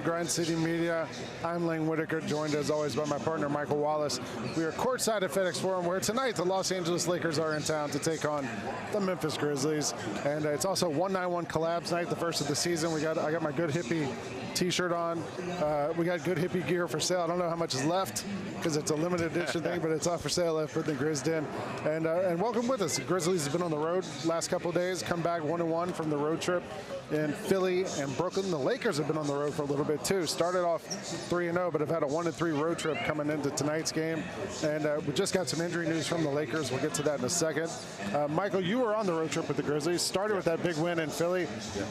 from Grind City Media. I'm Lang Whitaker, joined as always by my partner Michael Wallace. We are courtside at FedEx Forum, where tonight the Los Angeles Lakers are in town to take on the Memphis Grizzlies. And it's also 191 Collabs night, the first of the season. I got my Good Hippie t-shirt on. We got Good Hippie gear for sale. I don't know how much is left because it's a limited edition thing, but it's off for sale at the Grizz Den. And welcome with us. The Grizzlies have been on the road last couple of days, come back 1-1 from the road trip in Philly and Brooklyn. The Lakers have been on the road for a little bit too. Started off 3-0, but have had a 1-3 road trip coming into tonight's game. And we just got some injury news from the Lakers. We'll get to that in a second. Michael, you were on the road trip with the Grizzlies. Started with that big win in Philly,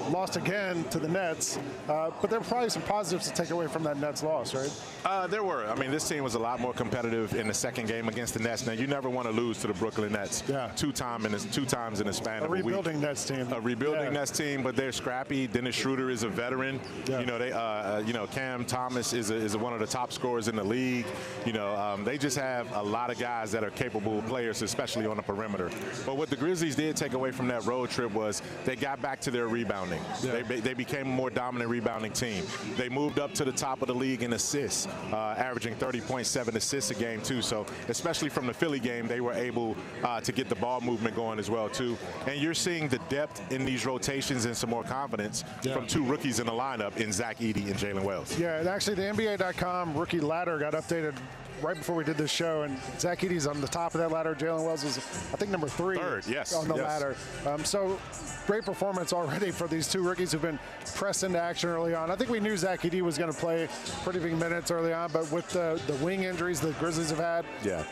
lost again to the Nets. But there were probably some positives to take away from that Nets loss, right? There were. I mean, this team was a lot more competitive in the second game against the Nets. Now, you never want to lose to the Brooklyn Nets two times in the span of a week. A rebuilding Nets team. A rebuilding Nets team, but they're scrappy. Dennis Schroeder is a veteran. You know, Cam Thomas is one of the top scorers in the league. You know, they just have a lot of guys that are capable players, especially on the perimeter. But what the Grizzlies did take away from that road trip was they got back to their rebounding. They became a more dominant rebounding team. They moved up to the top of the league in assists, averaging 30.7 assists a game too. So especially from the Philly game, they were able to get the ball movement going as well too. And you're seeing the depth in these rotations and some more confidence from two rookies in the lineup in Zach Edey and Jalen Wells. Yeah, and actually the NBA.com rookie ladder got updated right before we did this show, and Zach Edey's on the top of that ladder. Jalen Wells is, I think, number 3 on the ladder. So great performance already for these two rookies who've been pressed into action early on. I think we knew Zach Edey was going to play pretty big minutes early on, but with the wing injuries the Grizzlies have had,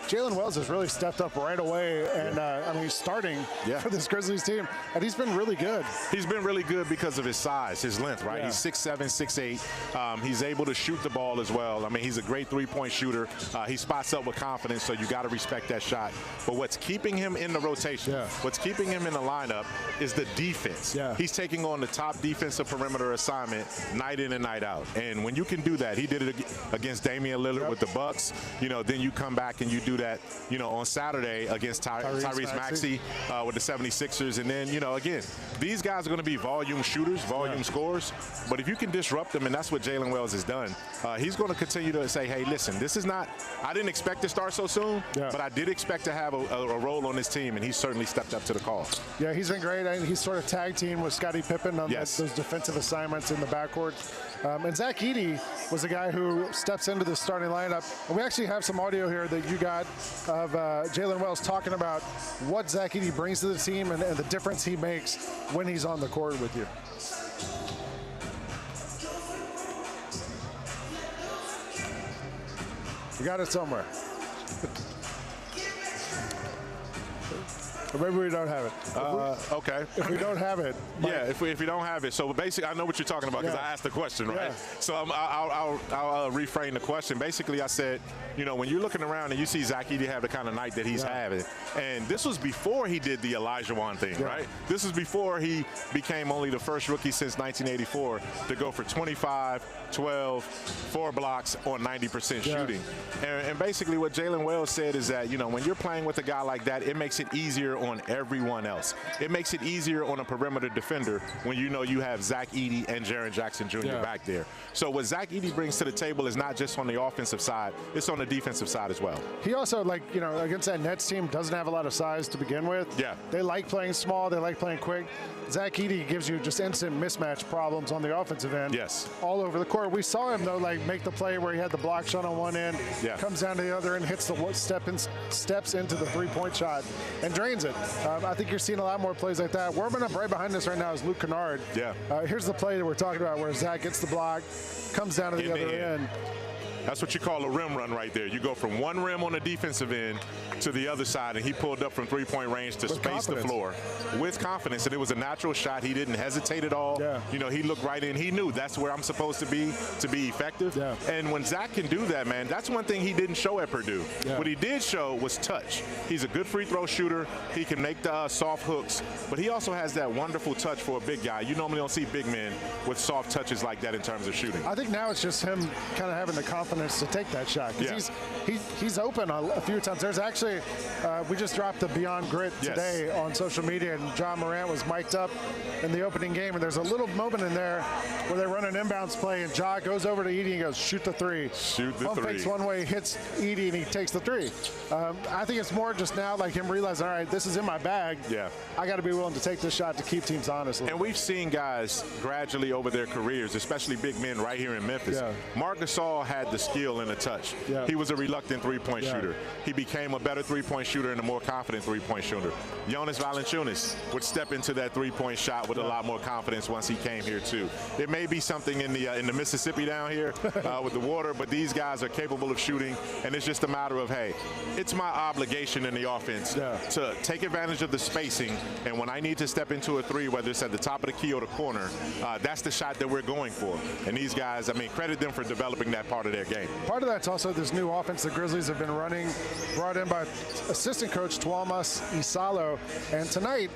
Jalen Wells has really stepped up right away, and I mean, he's starting for this Grizzlies team, and he's been really good. He's been really good because of his size, his length, right? He's 6'7", 6'8". He's able to shoot the ball as well. I mean, he's a great three-point shooter. He spots up with confidence, so you got to respect that shot. But what's keeping him in the rotation, what's keeping him in the lineup is the defense. He's taking on the top defensive perimeter assignment night in and night out. And when you can do that, he did it against Damian Lillard with the Bucks. You know, then you come back and you do that, you know, on Saturday against Tyrese Maxey with the 76ers. And then, you know, again, these guys are going to be volume shooters, volume scorers. But if you can disrupt them, and that's what Jalen Wells has done, he's going to continue to say, hey, listen, this is not, I didn't expect to start so soon, but I did expect to have a role on this team, and he's certainly stepped up to the call. Yeah, he's been great. And he's sort of tag team with Scottie Pippen on those defensive assignments in the backcourt. And Zach Edey was a guy who steps into the starting lineup. And we actually have some audio here that you got of Jalen Wells talking about what Zach Edey brings to the team and the difference he makes when he's on the court with you. You got it somewhere. Or maybe we don't have it. Okay. If we don't have it. If we don't have it. So basically, I know what you're talking about because I asked the question, right? So I'll reframe the question. Basically, I said, you know, when you're looking around and you see Zach Edey have the kind of night that he's having, and this was before he did the Olajuwon thing, right? This is before he became only the first rookie since 1984 to go for 25, 12, 4 blocks on 90% shooting. And basically what Jalen Wells said is that, you know, when you're playing with a guy like that, it makes it easier on everyone else. It makes it easier on a perimeter defender when you know you have Zach Edey and Jaren Jackson Jr. back there. So what Zach Edey brings to the table is not just on the offensive side, it's on the defensive side as well. He also, like, you know, against that Nets team, doesn't have a lot of size to begin with. They like playing small, they like playing quick. Zach Edey gives you just instant mismatch problems on the offensive end. All over the court. We saw him, though, like, make the play where he had the block shot on one end, comes down to the other end, hits the steps into the three-point shot, and drains it. I think you're seeing a lot more plays like that. Warming up right behind us right now is Luke Kennard. Here's the play that we're talking about where Zach gets the block, comes down to the other end. That's what you call a rim run right there. You go from one rim on the defensive end to the other side, and he pulled up from three-point range to space the floor with confidence. And it was a natural shot. He didn't hesitate at all. You know, he looked right in. He knew that's where I'm supposed to be effective. And when Zach can do that, man, that's one thing he didn't show at Purdue. What he did show was touch. He's a good free throw shooter. He can make the soft hooks, but he also has that wonderful touch for a big guy. You normally don't see big men with soft touches like that in terms of shooting. I think now it's just him kind of having the confidence confidence to take that shot because he's open a few times. There's actually we just dropped the Beyond Grit today on social media, and John Morant was mic'd up in the opening game, and there's a little moment in there where they run an inbounds play, and Ja goes over to Edey and goes, shoot the three. Shoot the Pump three. fakes one way, hits Edey, and he takes the three. I think it's more just now like him realizing, all right, this is in my bag. Yeah. I got to be willing to take this shot to keep teams honest. And we've seen guys gradually over their careers, especially big men right here in Memphis. Yeah. Marc Gasol had the skill and the touch. Yeah. He was a reluctant three-point shooter. He became a better three-point shooter and a more confident three-point shooter. Jonas Valanciunas would step into that three-point shot with a lot more confidence once he came here too. It may be something in the Mississippi down here with the water, but these guys are capable of shooting, and it's just a matter of, hey, it's my obligation in the offense to take advantage of the spacing, and when I need to step into a three, whether it's at the top of the key or the corner, that's the shot that we're going for. And these guys, I mean, credit them for developing that part of their game. Part of that's also this new offense the Grizzlies have been running, brought in by assistant coach Tuomas Isalo. And tonight,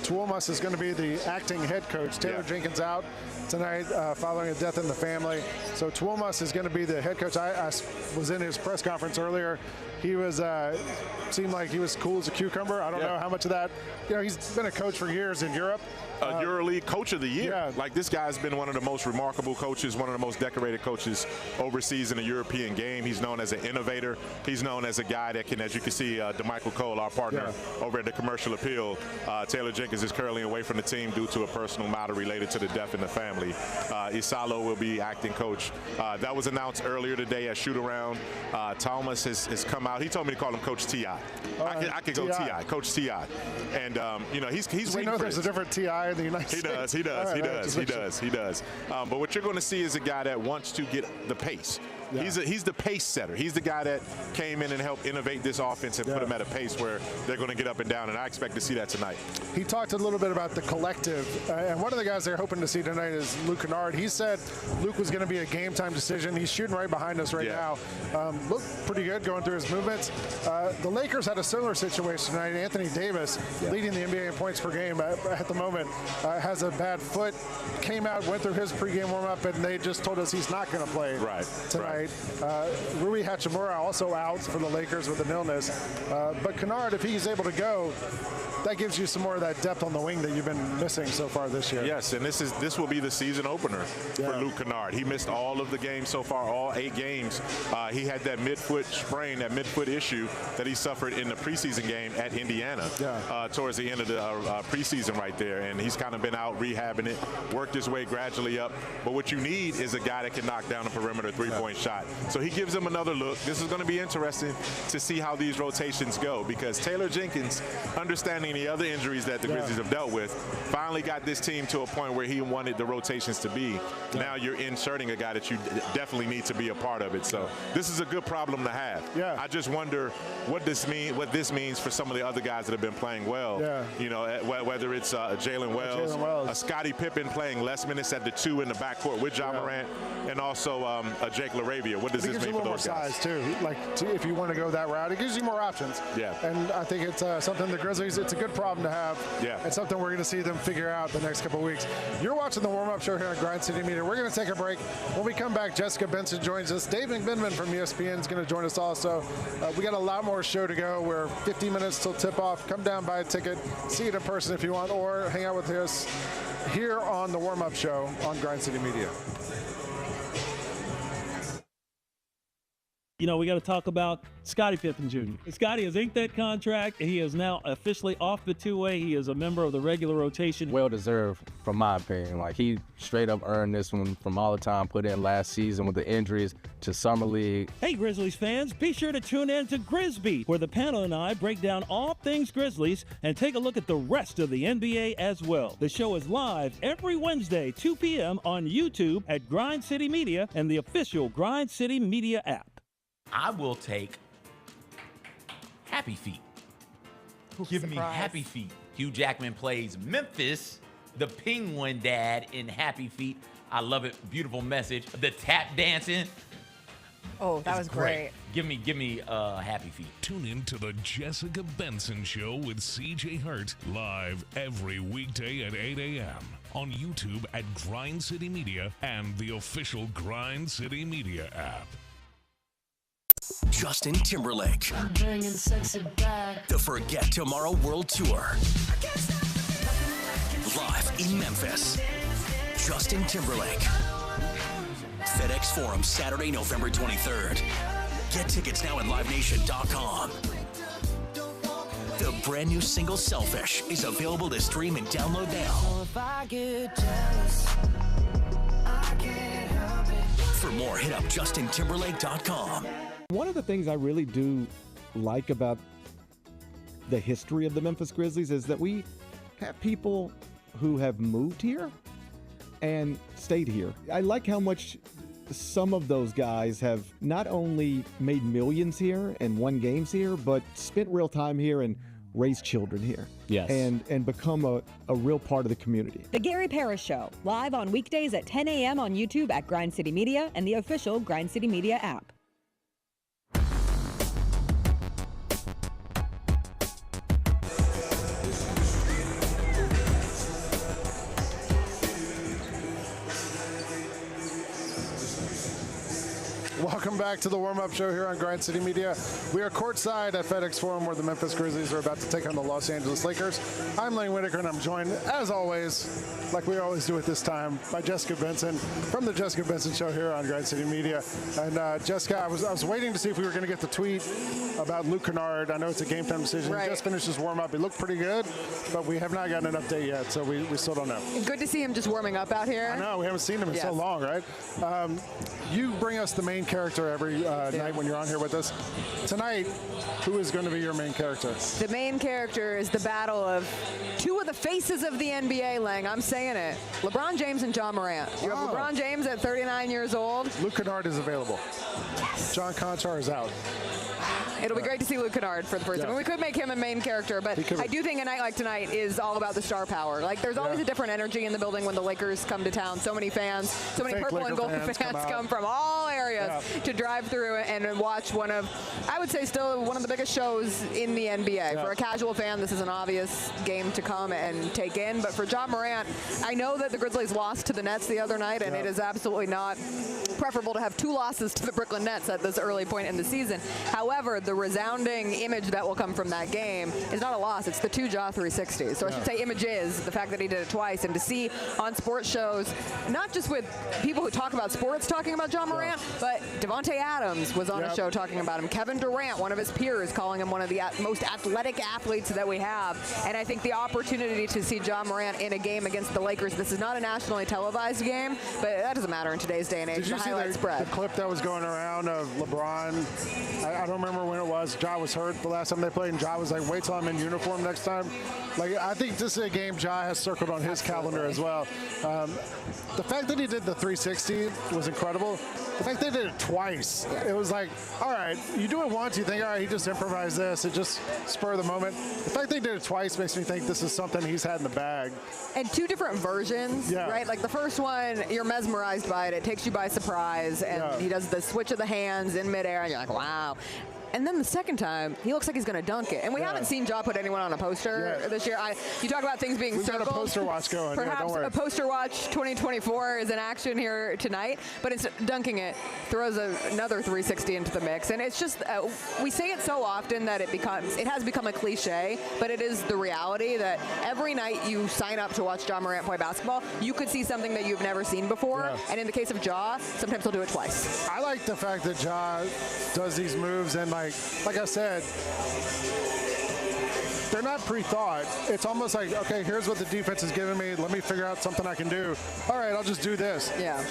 Tuomas is going to be the acting head coach. Taylor Jenkins out tonight following a death in the family. So Tuomas is going to be the head coach. I was in his press conference earlier. He was seemed like he was cool as a cucumber. I don't know how much of that. You know, he's been a coach for years in Europe. EuroLeague Coach of the Year. Yeah. Like, this guy's been one of the most remarkable coaches, one of the most decorated coaches overseas in the European game. He's known as an innovator. He's known as a guy that can, as you can see, DeMichael Cole, our partner over at the Commercial Appeal, Taylor Jenkins is currently away from the team due to a personal matter related to the death in the family. Isalo will be acting coach. That was announced earlier today at shoot-around. Thomas has come out. He told me to call him Coach T.I. I could go T.I., Coach T.I. And, you know, he's waiting for this. There's a different T.I. in the United States? He does. But what you're going to see is a guy that wants to get the pace. Yeah. He's the pace setter. He's the guy that came in and helped innovate this offense and put them at a pace where they're going to get up and down, and I expect to see that tonight. He talked a little bit about the collective, and one of the guys they're hoping to see tonight is Luke Kennard. He said Luke was going to be a game-time decision. He's shooting right behind us right now. Looked pretty good going through his movements. The Lakers had a similar situation tonight. Anthony Davis, leading the NBA in points per game at the moment, has a bad foot. Came out, went through his pregame warm-up, and they just told us he's not going to play tonight. Rui Hachimura also out for the Lakers with an illness. But Kennard, if he's able to go, that gives you some more of that depth on the wing that you've been missing so far this year. Yes, and this will be the season opener for Luke Kennard. He missed all of the games so far, all 8 games. He had that midfoot sprain, that midfoot issue that he suffered in the preseason game at Indiana towards the end of the preseason right there. And he's kind of been out rehabbing it, worked his way gradually up. But what you need is a guy that can knock down a perimeter three-point shot. So he gives him another look. This is going to be interesting to see how these rotations go, because Taylor Jenkins, understanding the other injuries that the Grizzlies have dealt with, finally got this team to a point where he wanted the rotations to be. Now you're inserting a guy that you definitely need to be a part of it. So this is a good problem to have. I just wonder what this means for some of the other guys that have been playing well. You know, whether it's Jalen Wells, Scottie Pippen playing less minutes at the 2 in the backcourt with Ja Morant, and also Jake LaRavia. What does this mean for those guys? It gives you a little more size too. Like if you want to go that route, it gives you more options. And I think it's something the Grizzlies. It's a good problem to have. It's something we're going to see them figure out the next couple of weeks. You're watching the warm-up show here on Grind City Media. We're going to take a break. When we come back, Jessica Benson joins us. Dave McMiniman from ESPN is going to join us also. We got a lot more show to go. We're 15 minutes till tip-off. Come down, buy a ticket, see it in person if you want, or hang out with us here on the warm-up show on Grind City Media. You know, we got to talk about Scottie Pippen Jr. Scottie has inked that contract, and he is now officially off the two-way. He is a member of the regular rotation. Well-deserved, from my opinion. Like, he straight up earned this one from all the time put in last season with the injuries to Summer League. Hey, Grizzlies fans, be sure to tune in to Grizzbeat, where the panel and I break down all things Grizzlies and take a look at the rest of the NBA as well. The show is live every Wednesday, 2 p.m. on YouTube at Grind City Media and the official Grind City Media app. I will take Happy Feet. Give me Happy Feet. Hugh Jackman plays Memphis, the Penguin dad in Happy Feet. I love it. Beautiful message. The tap dancing. Oh, that was great. Give me Happy Feet. Tune in to the Jessica Benson Show with CJ Hurt, live every weekday at 8 a.m. on YouTube at Grind City Media and the official Grind City Media app. Justin Timberlake. The Forget Tomorrow World Tour. Live in Memphis. Justin Timberlake. FedEx Forum, Saturday, November 23rd. Get tickets now at livenation.com. The brand new single Selfish is available to stream and download now. For more, hit up justintimberlake.com. One of the things I really do like about the history of the Memphis Grizzlies is that we have people who have moved here and stayed here. I like how much some of those guys have not only made millions here and won games here, but spent real time here and raised children here. Yes. And become a real part of the community. The Gary Parrish Show, live on weekdays at 10 a.m. on YouTube at Grind City Media and the official Grind City Media app. Welcome back to the warm-up show here on Grind City Media. We are courtside at FedEx Forum where the Memphis Grizzlies are about to take on the Los Angeles Lakers. I'm Lang Whitaker, and I'm joined, as always, like we always do at this time, by Jessica Benson from the Jessica Benson Show here on Grind City Media. And Jessica, I was waiting to see if we were going to get the tweet about Luke Kennard. I know it's a game-time decision. Right. He just finished his warm-up. He looked pretty good, but we have not gotten an update yet, so we still don't know. Good to see him just warming up out here. I know. We haven't seen him in so long, right? You bring us the main character every night when you're on here with us. Tonight, who is going to be your main character? The main character is the battle of two of the faces of the NBA, Lang. I'm saying it. LeBron James and John Morant. You have LeBron James at 39 years old. Luke Kennard is available. Yes. John Conchar is out. It'll be great to see Luke Kennard for the first time. I mean, we could make him a main character, but I do think a night like tonight is all about the star power. Like, there's always a different energy in the building when the Lakers come to town. So many fans, so many purple and gold fans come from all areas to drive through and watch one of, I would say, still one of the biggest shows in the NBA. For a casual fan, this is an obvious game to come and take in. But for John Morant, I know that the Grizzlies lost to the Nets the other night, and it is absolutely not preferable to have two losses to the Brooklyn Nets at this early point in the season. However, the resounding image that will come from that game is not a loss. It's the two Ja 360s. So I should say image is the fact that he did it twice. And to see on sports shows, not just with people who talk about sports talking about John Morant, but Devontae Adams was on a show talking about him. Kevin Durant, one of his peers, calling him one of the most athletic athletes that we have. And I think the opportunity to see John Morant in a game against the Lakers, this is not a nationally televised game, but that doesn't matter in today's day and age. Did you see the clip that was going around of LeBron? I don't remember when it was. Ja was hurt the last time they played, and Ja was like, wait till I'm in uniform next time. Like, I think this is a game Ja has circled on his calendar as well. The fact that he did the 360 was incredible. The fact they did it twice, it was like, all right, you do it once, you think, all right, he just improvised this, it just spur of the moment. The fact they did it twice makes me think this is something he's had in the bag. And two different versions, right? Like the first one, you're mesmerized by it. It takes you by surprise, and he does the switch of the hands in midair, and you're like, wow. And then the second time, he looks like he's going to dunk it. And we haven't seen Ja put anyone on a poster this year. You talk about things being circled. We've got a poster watch going. Perhaps don't worry. A poster watch 2024 is in action here tonight. But it's dunking it, throws another 360 into the mix. And it's just, we say it so often that it has become a cliche, but it is the reality that every night you sign up to watch Ja Morant play basketball, you could see something that you've never seen before. And in the case of Ja, sometimes he'll do it twice. I like the fact that Ja does these moves and like I said, they're not pre-thought. It's almost like, okay, here's what the defense is giving me. Let me figure out something I can do. All right, I'll just do this. Yeah.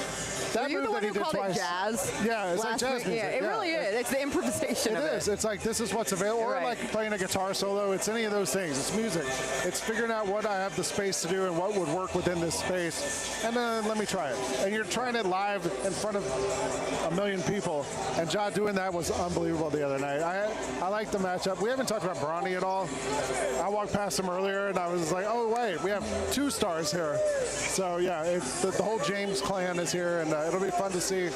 That Were you move the one that who he did called twice. It jazz? Yeah, it's like jazz music. Yeah, it really is. It's the improvisation of it. It is. It's like, this is what's available. Or like playing a guitar solo. It's any of those things. It's music. It's figuring out what I have the space to do and what would work within this space. And then let me try it. And you're trying it live in front of 1 million people. And Ja doing that was unbelievable the other night. I like the matchup. We haven't talked about Bronny at all. I walked past him earlier and I was like, oh, wait, we have 2 stars here. So, yeah, the whole James clan is here. And it'll be fun to see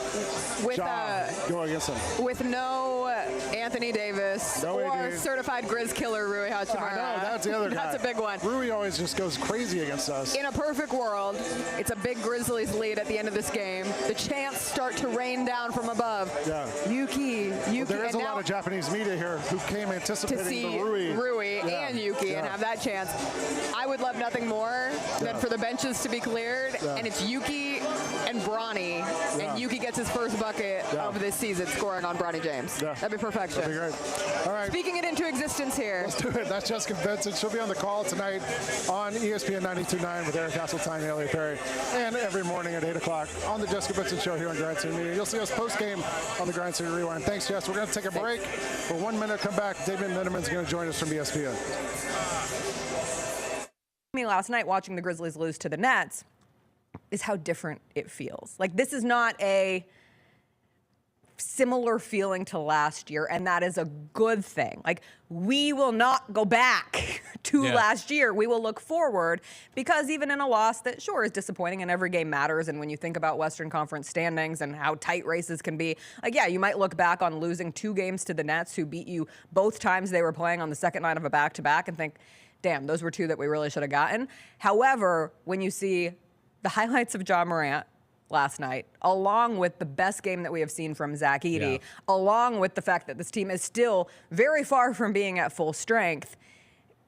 Ja go against him. With no Anthony Davis or certified Grizz killer Rui Hachimura. I know, that's the other guy. That's a big one. Rui always just goes crazy against us. In a perfect world, it's a big Grizzlies lead at the end of this game. The chants start to rain down from above. Yeah. Yuki. Well, there is a lot of Japanese media here who came anticipating to see the Rui and Yuki and have that chance. I would love nothing more than for the benches to be cleared, and it's Yuki and Bronny, and Yuki gets his first bucket of this season scoring on Bronny James. That'd be perfection. That'd be great. All right. Speaking it into existence here. Let's do it. That's Jessica Benson. She'll be on the call tonight on ESPN 92.9 with Eric Hasseltine and Elliot Perry, and every morning at 8 o'clock on the Jessica Benson Show here on Grind City Media. You'll see us post-game on the Grind City Rewind. Thanks, Jess. We're going to take a break for 1 minute. Come back. David Miniman's going to join us from ESPN. Me last night watching the Grizzlies lose to the Nets is how different it feels. Like, this is not a similar feeling to last year, and that is a good thing. Like, we will not go back to last year. We will look forward, because even in a loss that sure is disappointing and every game matters, and when you think about Western Conference standings and how tight races can be, like, yeah, you might look back on losing 2 games to the Nets, who beat you both times they were playing on the second night of a back-to-back, and think, damn, those were 2 that we really should have gotten. However, when you see the highlights of Ja Morant last night, along with the best game that we have seen from Zach Edey, along with the fact that this team is still very far from being at full strength,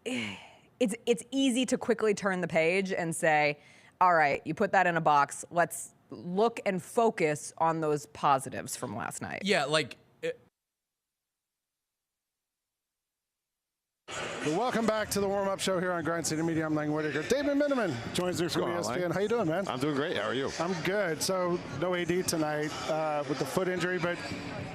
it's easy to quickly turn the page and say, all right, you put that in a box, let's look and focus on those positives from last night. Yeah, like... Well, welcome back to the warm-up show here on Grind City Media. I'm Lang Whitaker. David Miniman joins me from ESPN. How you doing, man? I'm doing great. How are you? I'm good. So no AD tonight with the foot injury, but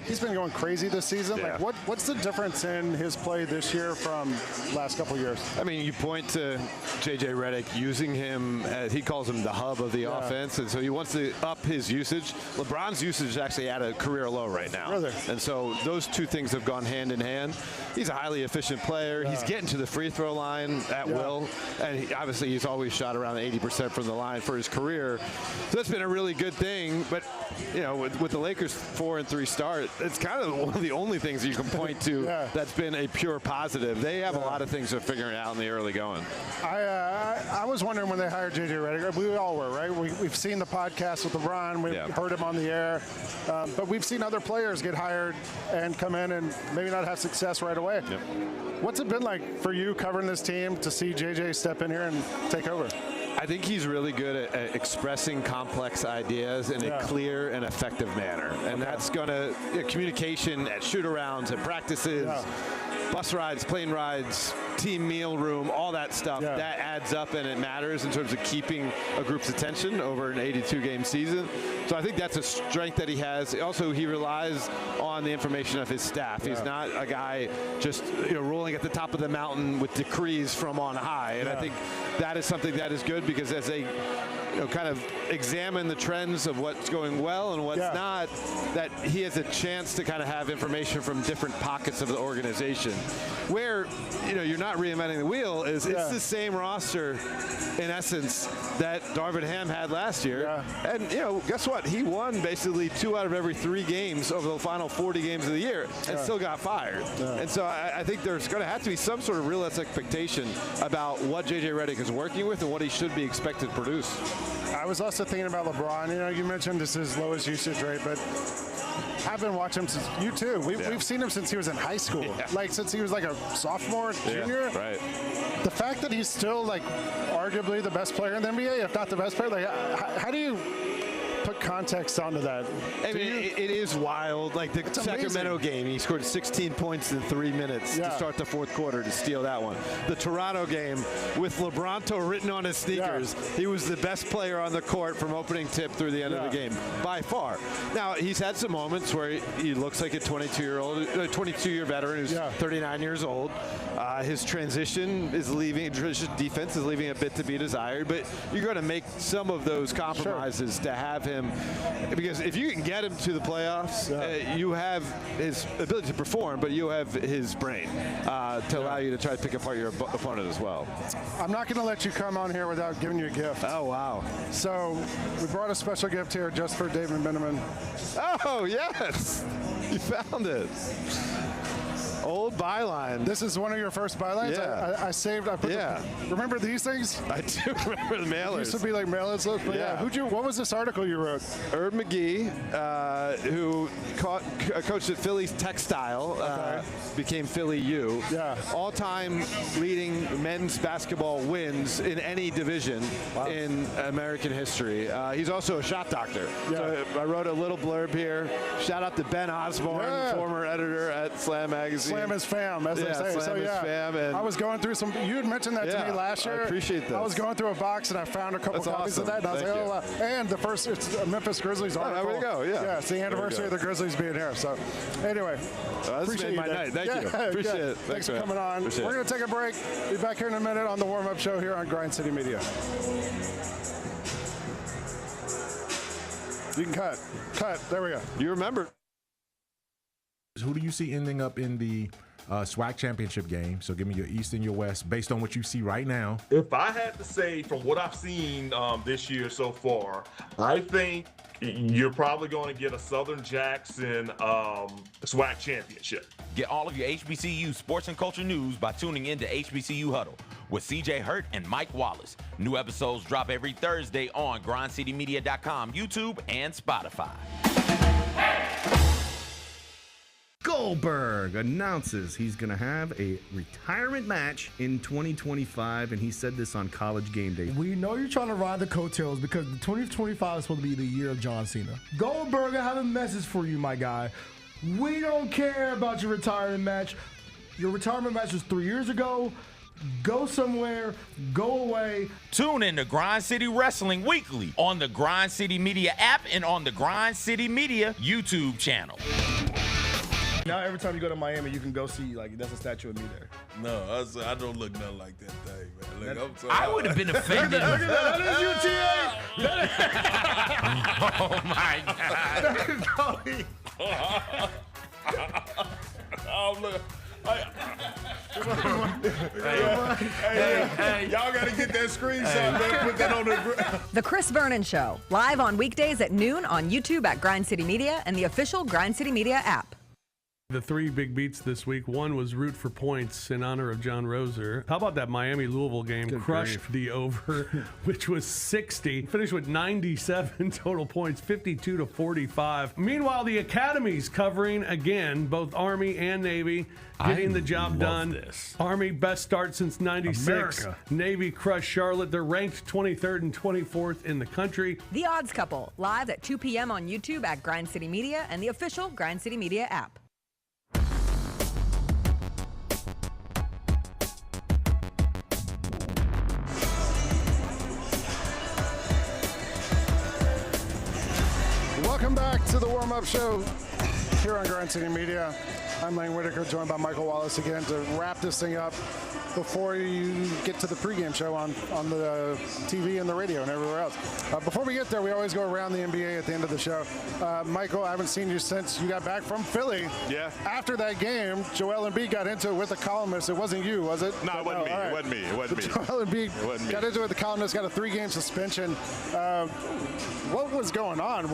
he's been going crazy this season. Yeah. Like, what's the difference in his play this year from last couple years? I mean, you point to J.J. Redick using him, as he calls him, the hub of the offense, and so he wants to up his usage. LeBron's usage is actually at a career low right now. Really? And so those 2 things have gone hand in hand. He's a highly efficient player. He's getting to the free throw line at will, and obviously he's always shot around 80% from the line for his career. So that's been a really good thing. But you know, with the Lakers' 4-3 start, it's kind of one of the only things you can point to that's been a pure positive. They have a lot of things they're figuring out in the early going. I was wondering when they hired J.J. Redick. We all were, right? We've seen the podcast with LeBron. We've heard him on the air. But we've seen other players get hired and come in and maybe not have success right away. Yep. What's it been like for you covering this team to see JJ step in here and take over? I think he's really good at expressing complex ideas in a clear and effective manner. And that's going to, communication at shoot-arounds and practices, bus rides, plane rides, team meal room, all that stuff, that adds up and it matters in terms of keeping a group's attention over an 82-game season. So I think that's a strength that he has. Also, he relies on the information of his staff. He's not a guy just rolling at the top of the mountain with decrees from on high. And I think that is something that is good, because as they kind of examine the trends of what's going well and what's not, that he has a chance to kind of have information from different pockets of the organization. Where you're not reinventing the wheel is it's the same roster in essence that Darvin Ham had last year. And guess what? He won basically 2 out of every 3 games over the final 40 games of the year and still got fired. And so I think there's going to have to be some sort of real expectation about what J.J. Redick is working with and what he should be expected to produce. I was also thinking about LeBron. You mentioned this is his lowest usage rate, but I've been watching him since you too. We've seen him since he was in high school, like since he was like a sophomore, junior. Right. The fact that he's still like arguably the best player in the NBA, if not the best player, like how do you put context onto that? I mean, it is wild. Like the Sacramento game, he scored 16 points in 3 minutes to start the 4th quarter to steal that one. The Toronto game with LeBronto written on his sneakers, he was the best player on the court from opening tip through the end of the game, by far. Now, he's had some moments where he looks like a 22-year veteran who's 39 years old. His transition defense is leaving a bit to be desired, but you're going to make some of those compromises to have him him, because if you can get him to the playoffs, you have his ability to perform, but you have his brain to allow you to try to pick apart your opponent as well. I'm not going to let you come on here without giving you a gift. Oh, wow. So we brought a special gift here just for David Miniman. Oh, yes. You found it. Old byline. This is one of your first bylines? Yeah. I saved. I put remember these things? I do remember the mailers. It used to be like mailers. But yeah. What was this article you wrote? Herb McGee, who coached at Phillies Textile, became Philly U. Yeah. All-time leading men's basketball wins in any division in American history. He's also a shot doctor. Yeah. So I wrote a little blurb here. Shout out to Ben Osborne, former editor at Slam Magazine. Slam is fam, as they say. Slam is fam. And I was going through some. You had mentioned that to me last year. I appreciate that. I was going through a box and I found a couple copies of that. And I was like, oh, wow. And the first, it's a Memphis Grizzlies article. There we go. Yeah. Yeah, it's the anniversary of the Grizzlies being here. So, anyway, appreciate made my night. Thank you. Appreciate it. Thanks for coming on. We're going to take a break. Be back here in a minute on the warm-up show here on Grind City Media. You can cut. Cut. There we go. You remember. Who do you see ending up in the SWAC championship game? So give me your East and your West based on what you see right now. If I had to say from what I've seen this year so far, I think you're probably going to get a Southern Jackson SWAC championship. Get all of your HBCU sports and culture news by tuning in to HBCU Huddle with CJ Hurt and Mike Wallace. New episodes drop every Thursday on grindcitymedia.com, YouTube, and Spotify. Goldberg announces he's going to have a retirement match in 2025, and he said this on College Game Day. We know you're trying to ride the coattails because 2025 is supposed to be the year of John Cena. Goldberg, I have a message for you, my guy. We don't care about your retirement match. Your retirement match was 3 years ago. Go somewhere, go away. Tune in to Grind City Wrestling weekly on the Grind City Media app and on the Grind City Media YouTube channel. Now every time you go to Miami, you can go see, like, that's a statue of me there. No, I don't look nothing like that thing, man. Look, I'm sorry. I would have been offended. Look at that. That is UTA. Oh, look. Hey, y'all got to get that screenshot, man. Put that on the... The Chris Vernon Show, live on weekdays at noon on YouTube at Grind City Media and the official Grind City Media app. The three big beats this week. One was root for points in honor of John Roser. How about that Miami-Louisville game? Good crushed grief. the over, which was 60. Finished with 97 total points, 52-45. Meanwhile, the Academy's covering again, both Army and Navy, getting the job done. This. Army, best start since 96. America. Navy crushed Charlotte. They're ranked 23rd and 24th in the country. The Odds Couple, live at 2 p.m. on YouTube at Grind City Media and the official Grind City Media app. Welcome back to the warm-up show here on Grind City Media. I'm Lang Whitaker, joined by Michael Wallace again to wrap this thing up before you get to the pregame show on the TV and the radio and everywhere else. Before we get there, we always go around the NBA at the end of the show. Michael, I haven't seen you since you got back from Philly. Yeah. After that game, Joel Embiid got into it with the columnist. It wasn't you, was it? No, it wasn't me. Right. It wasn't me. It wasn't me. Joel Embiid got into it with the columnist, got a 3-game suspension. What was going on?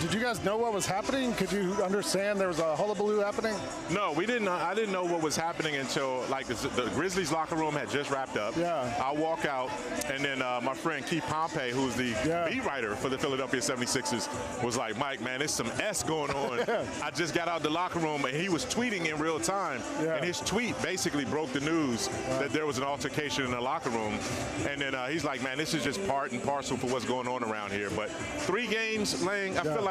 Did you guys know what was happening? Could you understand there was a hullabaloo happening? No, we didn't. I didn't know what was happening until like the Grizzlies locker room had just wrapped up. Yeah. I walk out, and then my friend Keith Pompey, who's the beat writer for the Philadelphia 76ers, was like, Mike, man, there's some S going on. I just got out the locker room, and he was tweeting in real time, and his tweet basically broke the news that there was an altercation in the locker room. And then he's like, man, this is just part and parcel for what's going on around here. But 3 games, Lang, I feel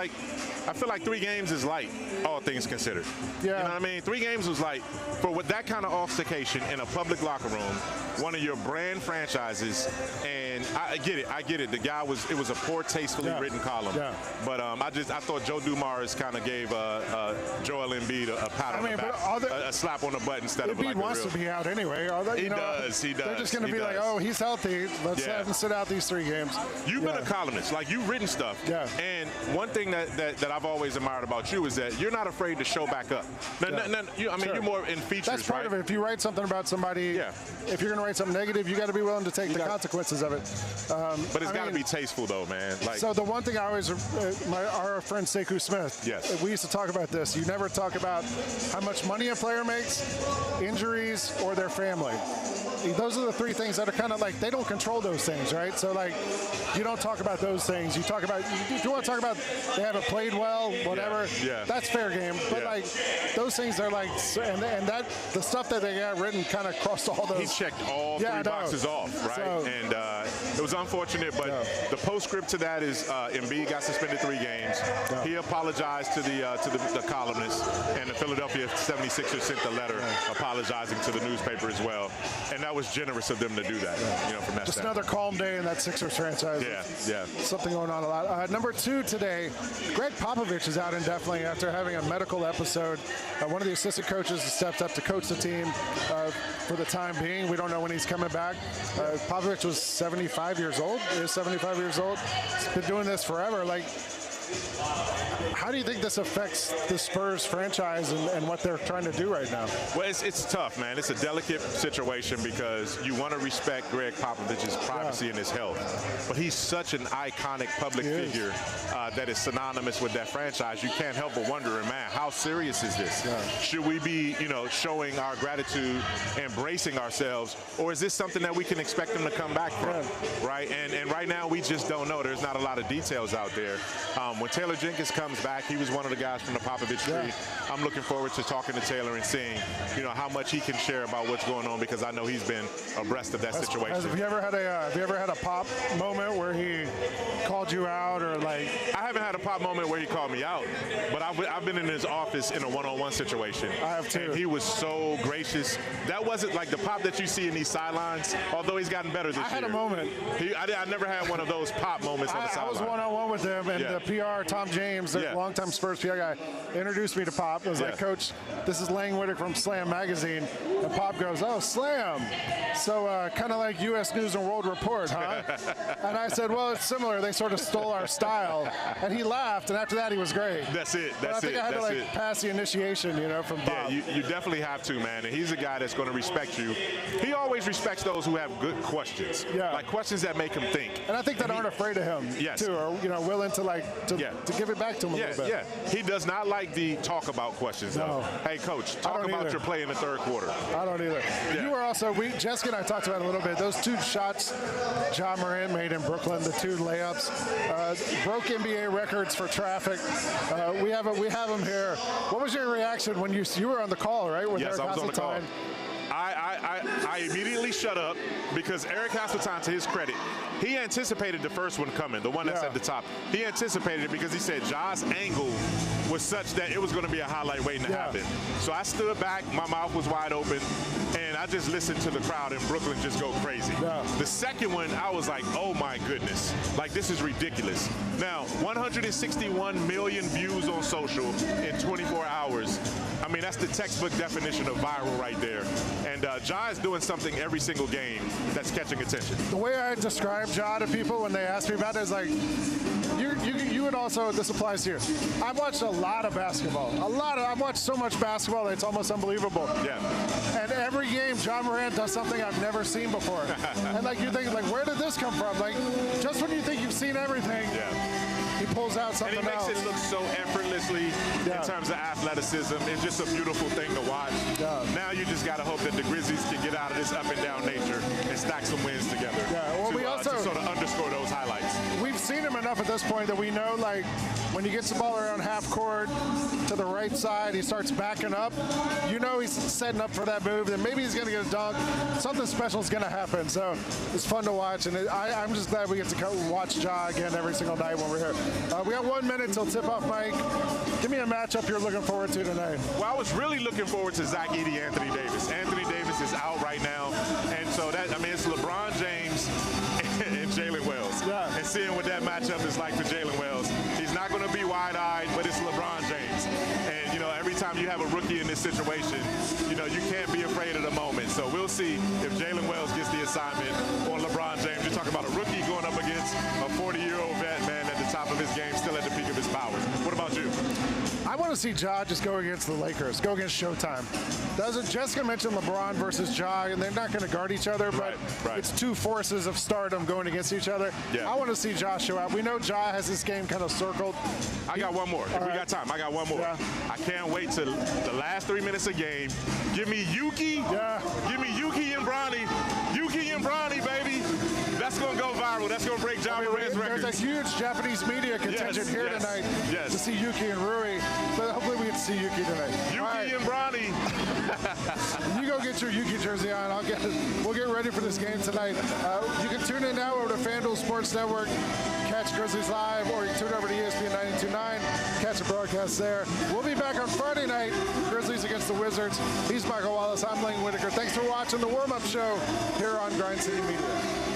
like 3 games is light, all things considered. Yeah. You know what what I mean? 3 games was like, for what that kind of altercation in a public locker room, one of your brand franchises, and I get it. The guy it was a poor, tastefully written column. Yeah. But I thought Joe Dumars kind of gave Joel Embiid a pat on the back, a slap on the butt instead of like a real. Embiid wants to be out anyway. He does. They're just going to be like, oh, he's healthy. Let's have him sit out these 3 games. You've been a columnist. Like, you've written stuff. Yeah. And one thing that I've always admired about you is that you're not afraid to show back up. You're more in features, That's part of it. If you write something about somebody, if you're going to write something negative, you got to be willing to take the consequences of it. But it's got to be tasteful, though, man. Like, so the one thing I always, our friend Sekou Smith, we used to talk about this. You never talk about how much money a player makes, injuries, or their family. Those are the 3 things that are kind of like, they don't control those things, right? So, like, you don't talk about those things. You talk about, if you want to talk about they haven't played well, whatever, that's fair game. But, like, those things are like, and that, the stuff that they got written kind of crossed all those. He checked all 3 boxes off, right? So, and it was unfortunate, but the postscript to that is Embiid got suspended 3 games. He apologized to the columnists, and the Philadelphia 76ers sent a letter apologizing to the newspaper as well. And that was generous of them to do that, from that Just standpoint. another calm day in that Sixers franchise. Yeah. Something going on a lot. Number 2 today, Greg Popovich is out indefinitely after having a medical episode. One of the assistant coaches stepped up to coach the team for the time being. We don't know when he's coming back. Popovich was 75 years old. He is 75 years old. He's been doing this forever. Like, how do you think this affects the Spurs franchise and what they're trying to do right now? Well, it's tough, man. It's a delicate situation because you want to respect Greg Popovich's privacy and his health. But he's such an iconic public figure that is synonymous with that franchise. You can't help but wonder, man, how serious is this? Should we be, showing our gratitude, embracing ourselves, or is this something that we can expect him to come back from, right? And right now, we just don't know. There's not a lot of details out there. When Taylor Jenkins comes back, he was one of the guys from the Popovich tree. I'm looking forward to talking to Taylor and seeing, how much he can share about what's going on, because I know he's been abreast of that situation. Have you ever had a Pop moment where he called you out, or like? I haven't had a Pop moment where he called me out, but I've been in his office in a one-on-one situation. I have too. And he was so gracious. That wasn't like the Pop that you see in these sidelines, although he's gotten better this year. I had a moment. I never had one of those Pop moments on the sideline. I was one-on-one with him, and the PR, Tom James, the longtime Spurs PR guy, introduced me to Pop. I was like, Coach, this is Lang Whitaker from Slam Magazine. And Pop goes, oh, Slam. So kind of like U.S. News and World Report, huh? And I said, well, it's similar. They sort of stole our style. And he laughed, and after that, he was great. That's it. I think I had to pass the initiation, from Pop. Yeah, you definitely have to, man. And he's a guy that's going to respect you. He always respects those who have good questions. Yeah. Like questions that make him think. And I think that aren't afraid of him, too, or, willing to give it back to him a little bit. Yeah, he does not like the talk about questions, though. Hey, Coach, talk about your play in the 3rd quarter. I don't either. You were also, Jessica and I talked about it a little bit, those 2 shots Ja Morant made in Brooklyn, the 2 layups, broke NBA records for traffic. We have them here. What was your reaction when you were on the call, right? With Yes, Eric I was on the call. Hasseltine? I immediately shut up because Eric Hasseltine, to his credit, he anticipated the first one coming, the one that's at the top. He anticipated it because he said Ja's angle was such that it was going to be a highlight waiting to happen. So I stood back, my mouth was wide open, and I just listened to the crowd in Brooklyn just go crazy. The second one, I was like, oh my goodness, like this is ridiculous. Now, 161 million views on social in 24 hours. I mean, that's the textbook definition of viral right there. And Ja is doing something every single game that's catching attention. The way I describe Ja to people when they ask me about it is like, you would also, this applies to you. I've watched a lot of basketball. I've watched so much basketball that it's almost unbelievable. Yeah. And every game, Ja Morant does something I've never seen before. And like you think, like, where did this come from? Like, just when you think you've seen everything, he pulls out something else. And he makes it look so effortlessly in terms of athleticism. It's just a beautiful thing to watch. Now you just got to hope that the Grizzlies can get out of this up and down nature and stack some wins together. We also to sort of underscore those highlights. We've seen him enough at this point that we know, like, when he gets the ball around half court to the right side, he starts backing up. He's setting up for that move, and maybe he's going to get a dunk. Something special is going to happen. So it's fun to watch, and I'm just glad we get to watch Ja again every single night when we're here. We got 1 minute till tip-off, Mike. Give me a matchup you're looking forward to tonight. Well, I was really looking forward to Zach Edey, Anthony Davis. Anthony Davis is out right now, and so it's LeBron James and Jalen Wells. Yeah. And seeing what that matchup is like for Jalen Wells. He's not going to be wide-eyed, but it's LeBron James. And, every time you have a rookie in this situation, you can't be afraid of the moment. So we'll see if Jalen Wells gets the assignment on LeBron James. You're talking about a rookie going up against a 40-year-old vet, man, at the top of his game, still at the peak of his powers. What about you? I want to see Ja just go against the Lakers, go against Showtime. Jessica mentioned LeBron versus Ja, and they're not going to guard each other, but it's two forces of stardom going against each other. Yeah. I want to see Ja show out. We know Ja has this game kind of circled. I got one more. If we got time, I got one more. Yeah. I can't wait till the last 3 minutes of game. Give me Yuki. Yeah. Give me Yuki and Bronny. Yuki and Bronny, baby. That's going to go viral. That's going to break John Moran's records. There's a huge Japanese media contingent here tonight to see Yuki and Rui, but hopefully we get to see Yuki tonight. Yuki and Bronny. You go get your Yuki jersey on. We'll get ready for this game tonight. You can tune in now over to FanDuel Sports Network. Catch Grizzlies live, or you can tune over to ESPN 92.9. Catch the broadcast there. We'll be back on Friday night. Grizzlies against the Wizards. He's Michael Wallace. I'm Lang Whitaker. Thanks for watching the warm-up show here on Grind City Media.